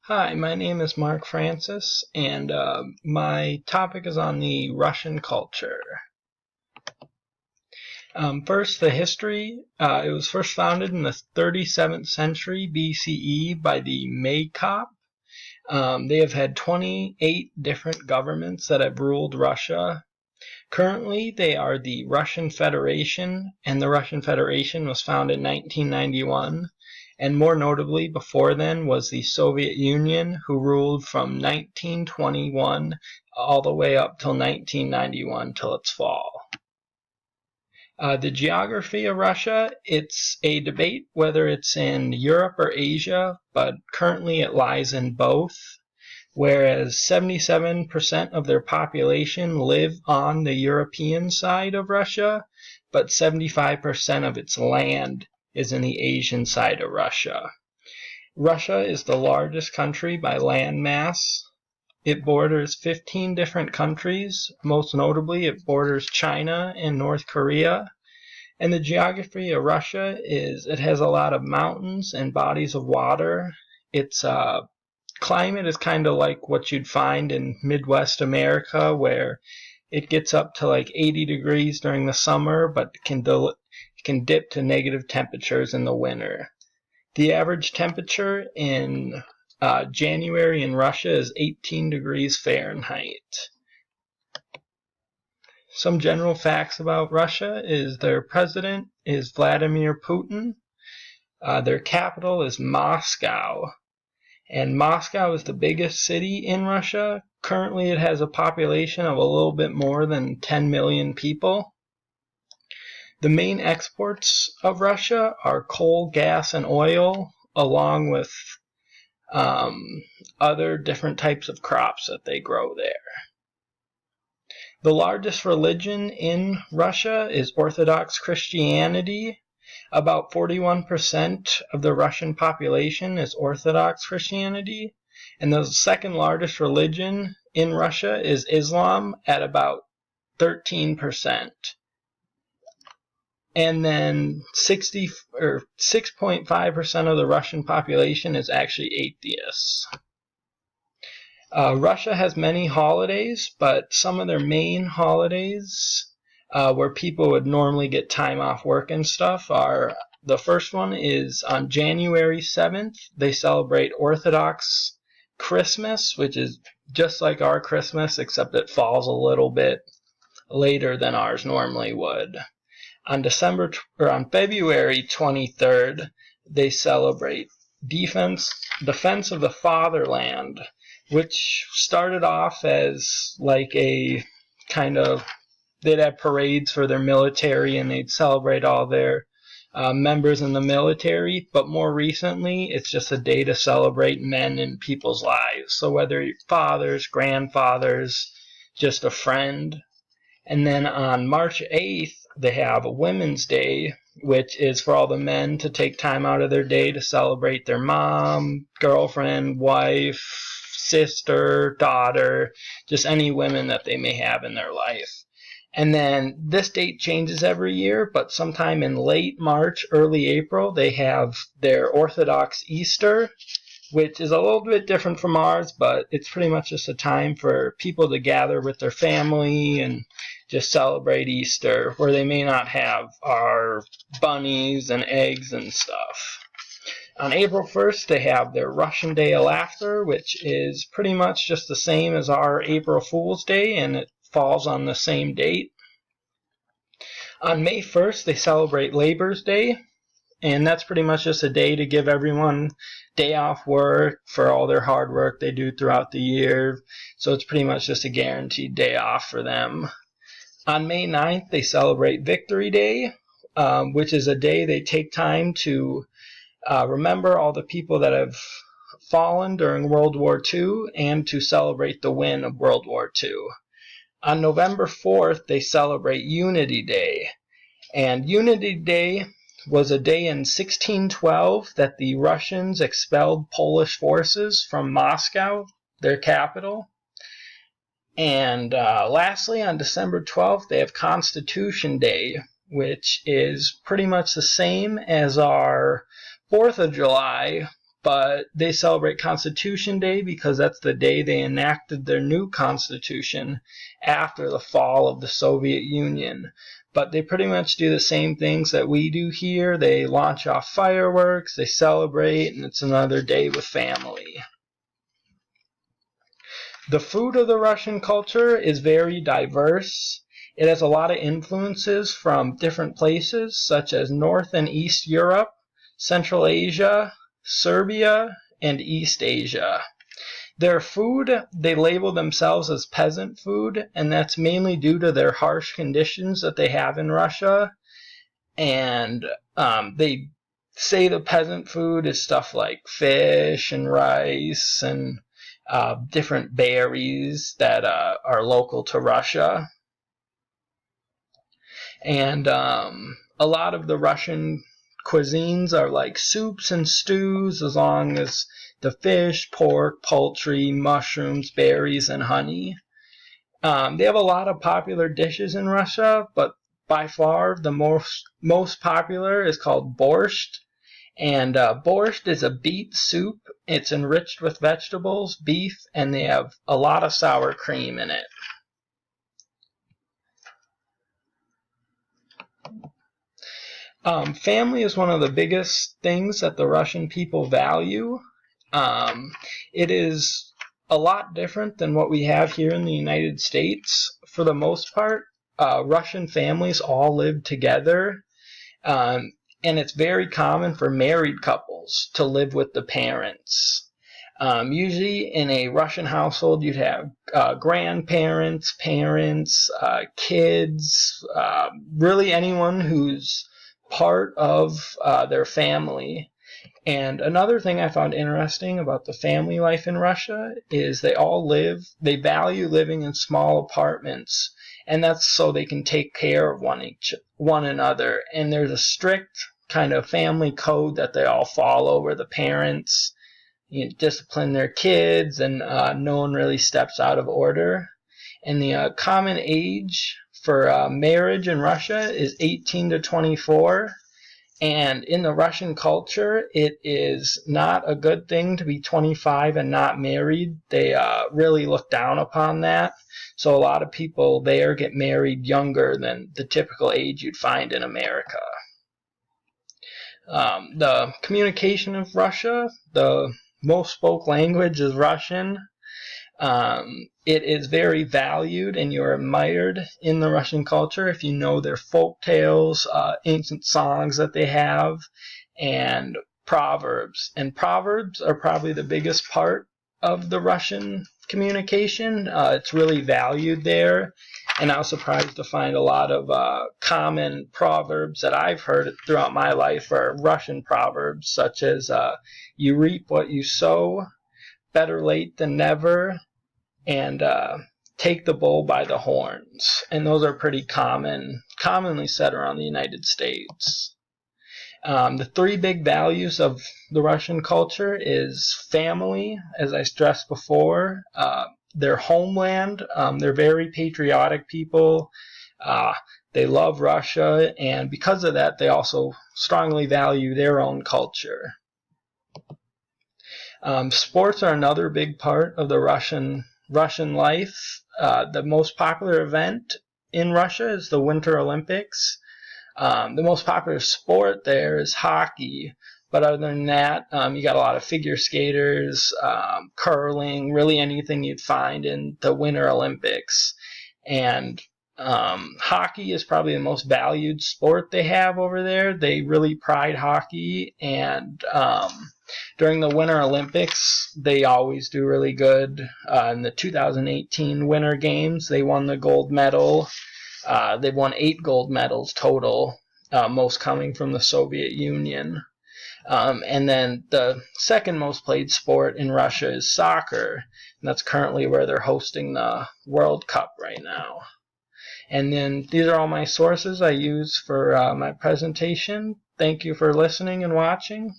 Hi, my name is Mark Francis, and my topic is on the Russian culture. First, the history. It was first founded in the 37th century BCE by the Maykop. They have had 28 different governments that have ruled Russia. Currently, they are the Russian Federation, and the Russian Federation was founded in 1991. And more notably, before then, was the Soviet Union, who ruled from 1921 all the way up till 1991 till its fall. The geography of Russia, it's a debate whether it's in Europe or Asia, but currently it lies in both. Whereas 77% of their population live on the European side of Russia, but 75% of its land is in the Asian side of Russia. Russia is the largest country by land mass. It borders 15 different countries. Most notably, it borders China and North Korea. And the geography of Russia is it has a lot of mountains and bodies of water. Its climate is kind of like what you'd find in Midwest America, where it gets up to like 80 degrees during the summer, but can dip to negative temperatures in the winter. The average temperature in January in Russia is 18 degrees Fahrenheit. Some general facts about Russia is their president is Vladimir Putin. Their capital is Moscow. And Moscow is the biggest city in Russia. Currently it has a population of a little bit more than 10 million people. The main exports of Russia are coal, gas, and oil, along with other different types of crops that they grow there. The largest religion in Russia is Orthodox Christianity. About 41% of the Russian population is Orthodox Christianity. And the second largest religion in Russia is Islam at about 13%. And then 6.5% of the Russian population is actually atheists. Russia has many holidays, but some of their main holidays where people would normally get time off work and stuff are, the first one is on January 7th. They celebrate Orthodox Christmas, which is just like our Christmas, except it falls a little bit later than ours normally would. On February 23rd, they celebrate Defense of the Fatherland, which started off as like a kind of, they'd have parades for their military and they'd celebrate all their members in the military, but more recently it's just a day to celebrate men in people's lives. So whether you're fathers, grandfathers, just a friend. And then on March 8th, they have a Women's Day, which is for all the men to take time out of their day to celebrate their mom, girlfriend, wife, sister, daughter, just any women that they may have in their life. And then this date changes every year, but sometime in late March, early April, they have their Orthodox Easter, which is a little bit different from ours, but it's pretty much just a time for people to gather with their family and just celebrate Easter, where they may not have our bunnies and eggs and stuff. On April 1st, they have their Russian Day of Laughter, which is pretty much just the same as our April Fool's Day, and it falls on the same date. On May 1st, they celebrate Labor's Day, and that's pretty much just a day to give everyone day off work for all their hard work they do throughout the year. So it's pretty much just a guaranteed day off for them. On May 9th, they celebrate Victory Day, which is a day they take time to remember all the people that have fallen during World War II and to celebrate the win of World War II. On November 4th, they celebrate Unity Day. And Unity Day was a day in 1612 that the Russians expelled Polish forces from Moscow, their capital. And lastly, on December 12th, they have Constitution Day, which is pretty much the same as our 4th of July, but they celebrate Constitution Day because that's the day they enacted their new constitution after the fall of the Soviet Union. But they pretty much do the same things that we do here. They launch off fireworks, they celebrate, and it's another day with family. The food of the Russian culture is very diverse. It has a lot of influences from different places, such as North and East Europe, Central Asia, Serbia, and East Asia. Their food, they label themselves as peasant food, and that's mainly due to their harsh conditions that they have in Russia. And they say the peasant food is stuff like fish and rice and different berries that are local to Russia. And a lot of the Russian cuisines are like soups and stews, as long as the fish, pork, poultry, mushrooms, berries, and honey. They have a lot of popular dishes in Russia, but by far the most popular is called borscht. And borscht is a beet soup. It's enriched with vegetables, beef, and they have a lot of sour cream in it. Family is one of the biggest things that the Russian people value. It is a lot different than what we have here in the United States. For the most part, Russian families all live together. And it's very common for married couples to live with the parents. Usually in a Russian household, you'd have grandparents, parents, kids, really anyone who's part of their family. And another thing I found interesting about the family life in Russia is they value living in small apartments. And that's so they can take care of one another. And there's a strict kind of family code that they all follow, where the parents discipline their kids, and no one really steps out of order. And the common age for marriage in Russia is 18 to 24. And in the Russian culture, it is not a good thing to be 25 and not married. They really look down upon that. So a lot of people there get married younger than the typical age you'd find in America. The communication of Russia, the most spoke language is Russian. It is very valued and you're admired in the Russian culture if you know their folk tales, ancient songs that they have, and proverbs. And proverbs are probably the biggest part of the Russian communication. It's really valued there. And I was surprised to find a lot of common proverbs that I've heard throughout my life are Russian proverbs, such as you reap what you sow, better late than never, and take the bull by the horns. And those are pretty commonly said around the United States. The three big values of the Russian culture is family, as I stressed before, their homeland. They're very patriotic people. They love Russia, and because of that, they also strongly value their own culture. Sports are another big part of the Russian life. The most popular event in Russia is the Winter Olympics. The most popular sport there is hockey. But other than that, you got a lot of figure skaters, curling, really anything you'd find in the Winter Olympics. And hockey is probably the most valued sport they have over there. They really pride hockey, and during the Winter Olympics, they always do really good. In the 2018 Winter Games, they won the gold medal. They've won 8 gold medals total, most coming from the Soviet Union. And then the second most played sport in Russia is soccer. And that's currently where they're hosting the World Cup right now. And then these are all my sources I use for my presentation. Thank you for listening and watching.